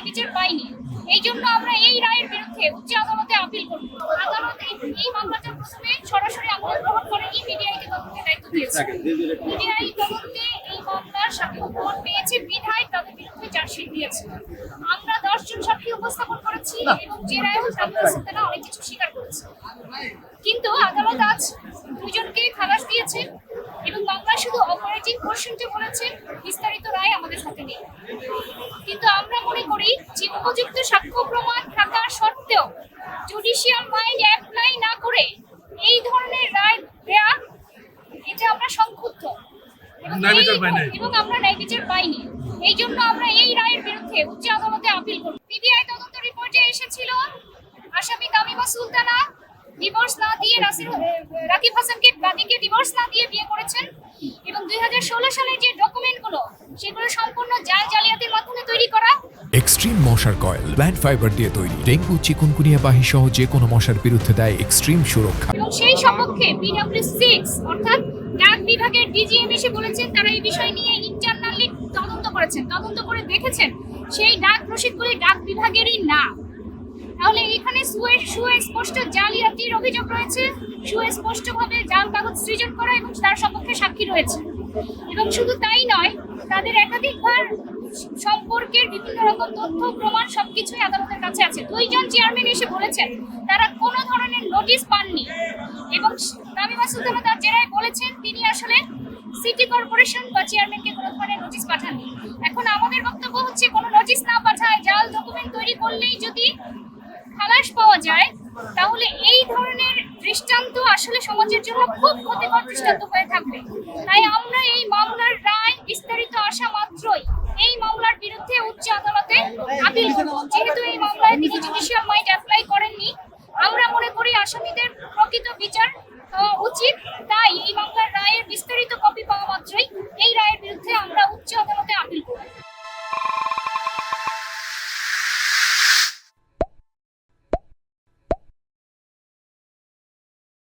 বিচার পাইনি। এই জন্য আমরা এই রায়ের বিরুদ্ধে উচ্চ আদালতে আপিল করব। আদালত এই মামলাটা প্রথমে সরাসরি আমলে গ্রহণ করেনি, মিডিয়াকে তদন্তের দায়িত্ব দিয়েছে। মিডিয়াই তদন্তে এই মামলার সাক্ষ্য প্রমাণ পেয়েছে বিধায় তাদের বিরুদ্ধে চার্জশিট দিয়েছে। আমরা 10 জন সাক্ষী উপস্থাপন করেছি এবং যে রায় তামিমা সুলতানা অনেক কিছু স্বীকার করেছে, কিন্তু আদালত আজ 2 জনকে খালাস দিয়েছে এবং মামলায় শুধু অপারেটিং পোর্শনটি বলেছেন, বিস্তারিত রায় আমাদের হাতে নেই। কিন্তু আমরা মনে করি যে উপযুক্ত সাক্ষ্য প্রমাণ থাকা সত্ত্বেও জুডিশিয়াল মাইন্ড অ্যাপ্লাই না করে এই ধরনের রায় দেয়া, এটা আমরা সংক্ষুব্ধ এবং আমরা ন্যায় বিচার পাইনি। এই জন্য আমরা এই রায়ের বিরুদ্ধে উচ্চ আদালতে আপিল করব। পিবিআই তদন্ত রিপোর্টে এসেছিল আসামি তামিমা সুলতানা ডিভোর্স না দিয়ে রাকিব হাসানকে বাদীকে ডিভোর্স না দিয়ে বিয়ে করেছেন এবং 2016 সালের যে ডকুমেন্টগুলো সেগুলো সম্পূর্ণ জালিয়াতির মাধ্যমে তৈরি করা। এক্সট্রিম মশার কয়েল প্ল্যান্ট ফাইবার দিয়ে তৈরি, ডেঙ্গু চিকুনগুনিয়া বাহি সহ যে কোনো মশার বিরুদ্ধে দেয় এক্সট্রিম সুরক্ষা। এবং সেই সপক্ষে PW6 অর্থাৎ ডাক বিভাগের ডিজিএম এসে বলেছেন তারা এই বিষয় নিয়ে ইন্টারনালি তদন্ত করেছেন, তদন্ত করে দেখেছেন সেই ডাক রসিদগুলি ডাক বিভাগেরই না। তাহলে এখানে সুস্পষ্ট জালিয়াতির অভিযোগ রয়েছে, সুস্পষ্টভাবে জাল কাগজ সৃজন করা এবং তার সপক্ষে সাক্ষী রয়েছে। এবং শুধু তাই নয়, তাদের একাধিকবার সম্পর্কের বিভিন্ন রকম তথ্য প্রমাণ সবকিছুই আদালতের কাছে আছে। 2 জন চেয়ারম্যান এসে বলেছেন তারা কোনো ধরনের নোটিশ পাননি এবং তামিমা সুলতানা তার জেরায় বলেছেন তিনি আসলে সিটি কর্পোরেশন বা চেয়ারম্যানকে কোনো ধরনের নোটিশ পাঠাননি। এখন আমাদের বক্তব্য হচ্ছে কোনো নোটিশ না পাঠায় জাল ডকুমেন্ট তৈরি করলেই যদি খালাস পাওয়া যায়, তাহলে এই ধরনের দৃষ্টান্ত আসলে সমাজের জন্য খুব ক্ষতিকর দৃষ্টান্ত হয়ে থাকবে। তাই আমরা এই মামলার রায় বিস্তারিত আসা মাত্রই এই মামলার বিরুদ্ধে উচ্চ আদালতে আপিল করব। যেহেতু এই মামলায় তিনি জুডিশিয়াল মাইন্ড অ্যাপ্লাই করেননি, আমরা মনে করি আসামিদের প্রকৃত বিচার হওয়া উচিত। তাই এই মামলার রায়ের বিস্তারিত কপি পাওয়া মাত্র